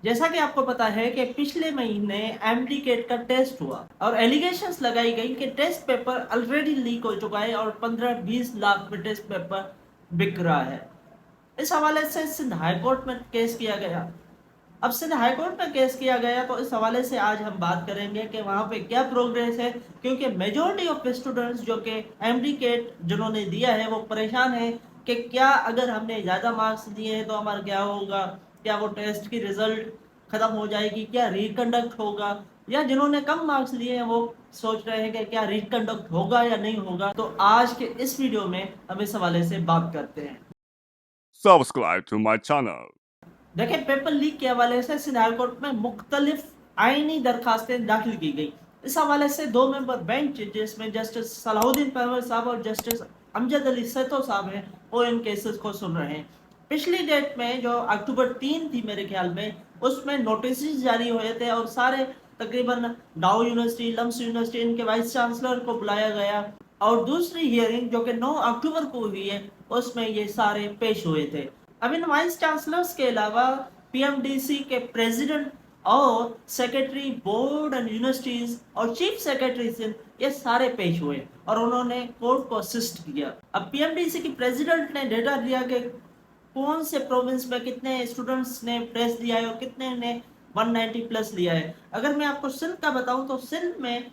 जैसा कि आपको पता है कि पिछले महीने एमडी केट का टेस्ट हुआ और एलिगेशंस लगाई गई कि टेस्ट पेपर ऑलरेडी लीक हो चुका है और 15-20 लाख में टेस्ट पेपर बिक रहा है। इस हवाले से सिंध हाई कोर्ट में केस किया गया। अब सिंध हाई कोर्ट में केस किया गया तो इस हवाले से आज हम बात करेंगे कि वहाँ पे क्या प्रोग्रेस है, क्योंकि मेजोरिटी ऑफ स्टूडेंट्स जो कि एमडी केट जिन्होंने दिया है वो परेशान है कि क्या अगर हमने ज़्यादा मार्क्स दिए हैं तो हमारा क्या होगा, क्या वो टेस्ट की रिजल्ट ख़त्म हो जाएगी, क्या रिकंडक्ट होगा, या जिन्होंने कम मार्क्स लिए हैं वो सोच रहे हैं कि क्या रिकंडक्ट होगा या नहीं होगा। तो आज के इस वीडियो में हम इस हवाले से बात करते हैं। Subscribe to my channel. देखिए, पेपर लीक के हवाले से सिंध हाई कोर्ट में मुख्तलिफ आईनी दरखास्तें दाखिल की गई। इस हवाले से 2 मेंबर बेंच जिसमें जस्टिस सलाहुद्दीन परवर साहब और जस्टिस अमजद अली सैतो साहब हैं वो इन केसेस को सुन रहे हैं। पिछली डेट में जो अक्टूबर 3 थी मेरे ख्याल में, उसमें नोटिस जारी हुए थे और सारे तकरीबन डाउ यूनिवर्सिटी, लम्स यूनिवर्सिटी, इनके वाइस चांसलर को बुलाया गया और दूसरी हियरिंग जो कि 9 अक्टूबर को हुई है उसमें ये सारे पेश हुए थे। अब इन वाइस चांसलर्स के अलावा पीएमडीसी के प्रेसिडेंट और सेक्रेटरी बोर्ड एंड यूनिवर्सिटीज और चीफ सेक्रेटरी सिंध ये सारे पेश हुए और उन्होंने कोर्ट को असिस्ट किया। अब पीएमडीसी की प्रेसिडेंट ने डेटा दिया कि कौन से प्रोविंस में कितने स्टूडेंट्स ने टेस्ट दिया है और कितने ने 190 प्लस लिया है। अगर मैं आपको सिंध का बताऊं तो सिंध में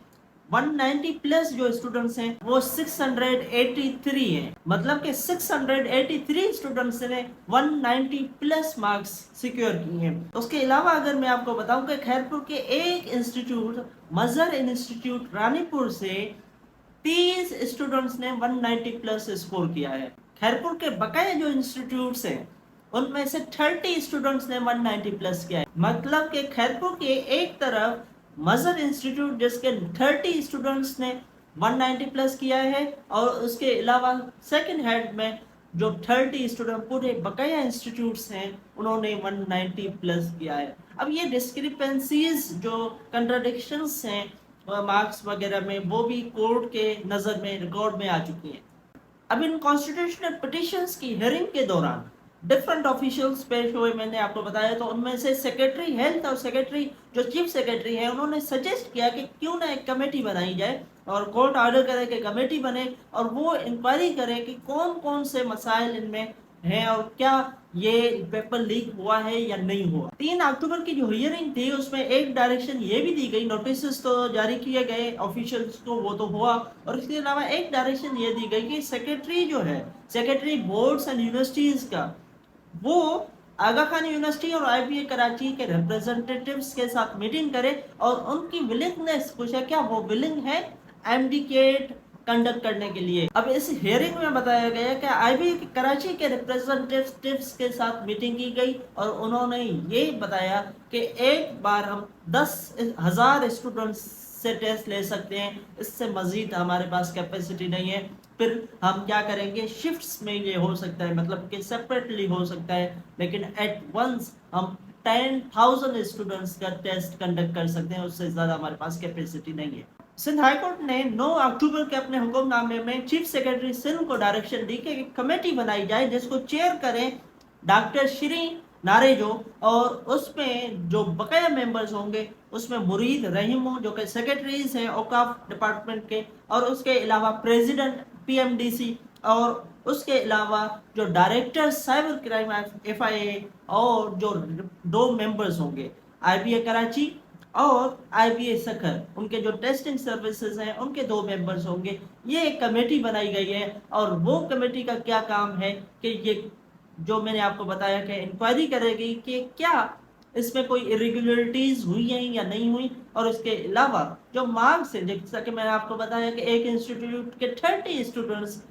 190 प्लस जो स्टूडेंट्स हैं वो 683 हैं, मतलब कि 683 स्टूडेंट्स ने 190 प्लस मार्क्स सिक्योर किए हैं। उसके अलावा अगर मैं आपको बताऊं कि खैरपुर के एक इंस्टीट्यूट मजहर इंस्टीट्यूट रानीपुर से 30 स्टूडेंट्स ने 190 प्लस स्कोर किया है। खैरपुर के बकाया जो इंस्टीट्यूट्स हैं उनमें से 30 स्टूडेंट्स ने 190 प्लस किया है, मतलब कि खैरपुर के एक तरफ मजहर इंस्टीट्यूट जिसके 30 स्टूडेंट्स ने 190 प्लस किया है और उसके अलावा सेकंड हेड में जो 30 स्टूडेंट पूरे बकाया इंस्टीट्यूट्स हैं उन्होंने 190 प्लस किया है। अब ये डिस्क्रिपेंसीज जो कंट्राडिक्शंस हैं मार्क्स वगैरह में वो भी कोर्ट के नज़र में रिकॉर्ड में आ चुकी हैं। अब इन कॉन्स्टिट्यूशनल पिटिशंस की हियरिंग के दौरान डिफरेंट ऑफिशियल्स पेश हुए, मैंने आपको बताया, तो उनमें से सेक्रेटरी हेल्थ और सेक्रेटरी जो चीफ सेक्रेटरी है उन्होंने सजेस्ट किया कि क्यों ना एक कमेटी बनाई जाए और कोर्ट ऑर्डर करे कि कमेटी बने और वो इंक्वायरी करे कि कौन कौन से मसाइल इनमें हैं और क्या ये पेपर लीक हुआ है या नहीं हुआ। 3 अक्टूबर की जो हियरिंग थी उसमें एक डायरेक्शन ये भी दी गई, नोटिस तो जारी किए गए ऑफिशियल्स को, वो तो हुआ, और इसके अलावा एक डायरेक्शन ये दी गई कि सेक्रेटरी जो है, सेक्रेटरी बोर्ड्स एंड यूनिवर्सिटीज का, वो आगा खान यूनिवर्सिटी और आईबीए कराची के रिप्रेजेंटेटिव्स के साथ मीटिंग करे और उनकी विलिंगनेस पूछे, क्या वो विलिंग है एमडीकेट कंडक्ट करने के लिए। अब इस हियरिंग में बताया गया कि आईबीए कराची के रिप्रेजेंटेटिव्स के साथ मीटिंग की गई और उन्होंने ये बताया कि एक बार हम 10,000 स्टूडेंट्स से टेस्ट ले सकते हैं, इससे मजीद हमारे पास कैपेसिटी नहीं है। फिर हम क्या करेंगे, शिफ्ट्स में ये हो सकता है, मतलब कि सेपरेटली हो सकता है, लेकिन एट वंस हम 10,000 स्टूडेंट्स का टेस्ट कंडक्ट कर सकते हैं, उससे ज़्यादा हमारे पास कैपेसिटी नहीं है। सिंध हाईकोर्ट ने 9 अक्टूबर के अपने हुक्मनामे में चीफ सेक्रेटरी सिंध को डायरेक्शन दी कि एक कमेटी बनाई जाए जिसको चेयर करें डॉक्टर श्री नारेजो और उसमें जो बकाया मेंबर्स होंगे उसमें मुरीद रहीमो जो कि सेक्रेटरीज हैं औकाफ डिपार्टमेंट के, और उसके अलावा प्रेसिडेंट पीएमडीसी, और उसके अलावा जो डायरेक्टर साइबर क्राइम एफआईए, और जो 2 मेंबर्स होंगे आईबीए कराची और आईबीए सखर, उनके जो टेस्टिंग सर्विसेज हैं उनके 2 मेंबर्स होंगे। ये एक कमेटी बनाई गई है और वो कमेटी का क्या काम है कि ये जो मैंने आपको बताया कि इंक्वायरी करेगी कि क्या इसमें कोई इरेगुलरिटीज हुई हैं या नहीं हुई, और इसके अलावा जो मार्क्स है, जैसा कि मैंने आपको बताया कि एक इंस्टीट्यूट के 30 स्टूडेंट्स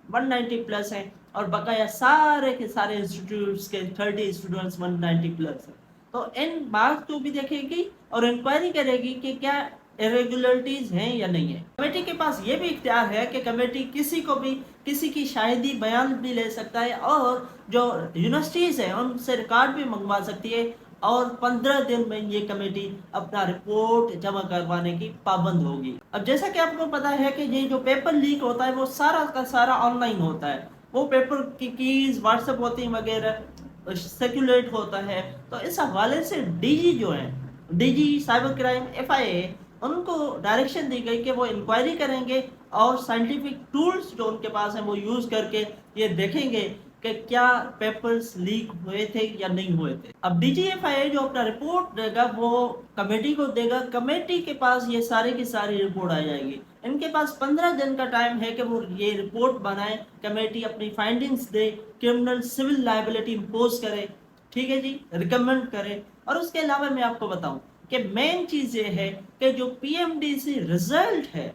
190 प्लस हैं और बकाया सारे के सारे इंस्टीट्यूट्स के 30 स्टूडेंट्स 190 प्लस हैं, तो इन मार्क्स को भी देखेगी और इंक्वायरी करेगी कि क्या इरेगुलरिटीज हैं या नहीं है। कमेटी के पास ये भी इख्तियार है कि कमेटी किसी को भी किसी की शाहिदी बयान भी ले सकता है और जो यूनिवर्सिटीज हैं उनसे रिकॉर्ड भी मंगवा सकती है और 15 दिन में ये कमेटी अपना रिपोर्ट जमा करवाने की पाबंद होगी। अब जैसा कि आपको पता है कि ये जो पेपर लीक होता है वो सारा का सारा ऑनलाइन होता है, वो पेपर की कीज व्हाट्सएप होती हैं वगैरह, سیکولیٹ ہوتا ہے. تو اس حوالے سے ڈی جی جو ہیں, D G cyber crime FIA, ان کو ڈائریکشن دی گئی کہ وہ انکوائری کریں گے اور سائنٹیفک ٹولز جو ان کے پاس ہیں وہ یوز کر کے یہ دیکھیں گے کہ کیا پیپرز لیک ہوئے تھے یا نہیں ہوئے تھے. اب ڈی جی FIA جو اپنا رپورٹ دے گا وہ کمیٹی کو دے گا, کمیٹی کے پاس یہ ساری کی ساری رپورٹ آ جائے گی. ان کے پاس 15 دن کا ٹائم ہے کہ وہ یہ رپورٹ بنائیں, کمیٹی اپنی فائنڈنگز دے, کرمنل سول لائبلٹی امپوز کرے, ٹھیک ہے جی, ریکمنڈ کرے. اور اس کے علاوہ میں آپ کو بتاؤں کہ مین چیز یہ ہے کہ جو PMDC رزلٹ ہے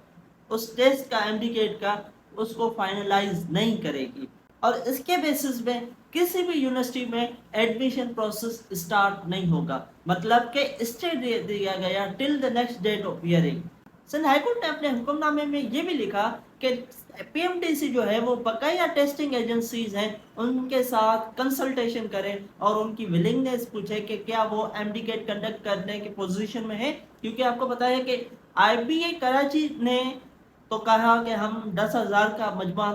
اس ٹیسٹ کا انڈیکیٹ کا, اس کو فائنلائز نہیں کرے گی, اور اس کے بیسس میں کسی بھی یونیورسٹی میں ایڈمیشن پروسیس اسٹارٹ نہیں ہوگا. مطلب کہ اسٹے دیا گیا till the next date of hearing. Sindh high court نے اپنے حکم نامے میں یہ بھی لکھا کہ PMDC جو ہے وہ بقایا ٹیسٹنگ ایجنسیز ہیں, ان کے ساتھ کنسلٹیشن کریں اور ان کی ولنگنس پوچھے کہ کیا وہ MDCAT کنڈکٹ کرنے کی پوزیشن میں ہے. کیونکہ آپ کو پتا ہے کہ IBA کراچی نے تو کہا کہ ہم 10,000 کا مجموعہ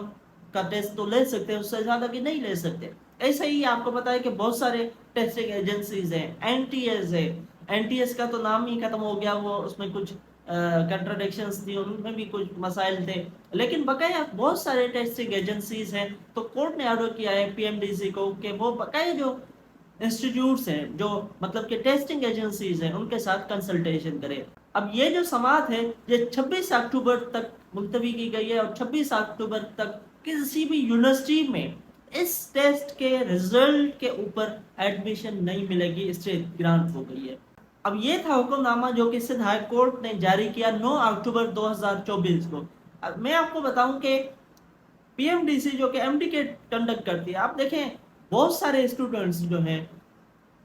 کا ٹیسٹ تو لے سکتے ہیں, اس سے زیادہ بھی نہیں لے سکتے. ایسے ہی آپ کو پتا ہے کہ بہت سارے ٹیسٹنگ ایجنسیز ہیں, NTS ہے, NTS کا تو نام ہی ختم ہو گیا, وہ اس میں کچھ کنٹراڈکشنز تھی, ان میں بھی کچھ مسائل تھے, لیکن بقایا بہت سارے ٹیسٹنگ ایجنسیز ہیں. تو کورٹ نے آرڈر کیا ہے PMDC کو کہ وہ بقایا جو انسٹیٹیوٹس ہیں, جو مطلب کہ ٹیسٹنگ ایجنسیز ہیں, ان کے ساتھ کنسلٹیشن کرے. اب یہ جو سماعت ہے یہ 26 اکتوبر تک ملتوی کی گئی ہے, اور 26 اکتوبر تک کسی بھی یونیورسٹی میں اس ٹیسٹ کے رزلٹ کے اوپر ایڈمیشن نہیں ملے گی, اسٹے گرانٹ ہو گئی ہے. اب یہ تھا حکم نامہ جو کہ سندھ ہائی کورٹ نے جاری کیا 9 اکتوبر 2024 کو. اب میں آپ کو بتاؤں کہ PMDC جو کہ MDCAT کنڈکٹ کرتی ہے, آپ دیکھیں بہت سارے اسٹوڈنٹس جو ہیں,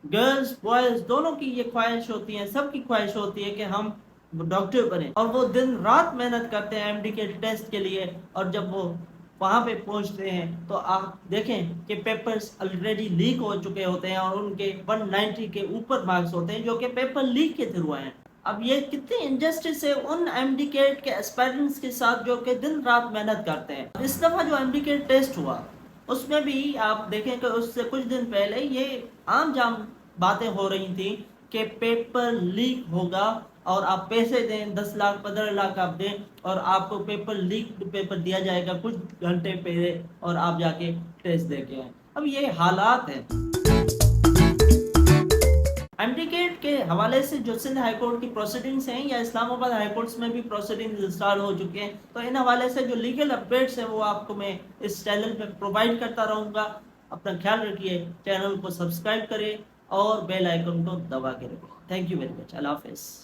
گرلز بوائز دونوں کی یہ خواہش ہوتی ہے, سب کی خواہش ہوتی ہے کہ ہم ڈاکٹر بنیں, اور وہ دن رات محنت کرتے ہیں MDCAT ٹیسٹ کے لیے. اور جب وہ وہاں پہ پہنچتے ہیں تو آپ دیکھیں کہ پیپرز آلریڈی لیک ہو چکے ہوتے ہیں, اور ان کے 190 کے اوپر مارکس ہوتے ہیں جو کہ پیپر لیک کے تھرو ہیں. اب یہ کتنی انجسٹس ہے ان MDCAT کے اسپیرنٹس کے ساتھ جو کہ دن رات محنت کرتے ہیں. اس دفعہ جو MDCAT ٹیسٹ ہوا اس میں بھی آپ دیکھیں کہ اس سے کچھ دن پہلے یہ عام جام باتیں ہو رہی تھیں کہ پیپر لیک ہوگا, اور آپ پیسے دیں 10 لاکھ 15 لاکھ آپ دیں, اور آپ کو پیپر لیک پیپر دیا جائے گا کچھ گھنٹے پہلے, اور آپ جا کے ٹیسٹ دے کے آئیں. اب یہ حالات ہیں. MDCAT کے حوالے سے جو سندھ ہائی کورٹ کی پروسیڈنگز ہیں یا اسلام آباد ہائی کورٹس میں بھی پروسیڈنگز اسٹارٹ ہو چکے ہیں, تو ان حوالے سے جو لیگل اپڈیٹس ہیں وہ آپ کو میں اس چینل پہ پرووائڈ کرتا رہوں گا. اپنا خیال رکھیے, چینل کو سبسکرائب کریں اور بیل آئیکن کو دبا کے رکھیں. Thank you very much. اللہ حافظ.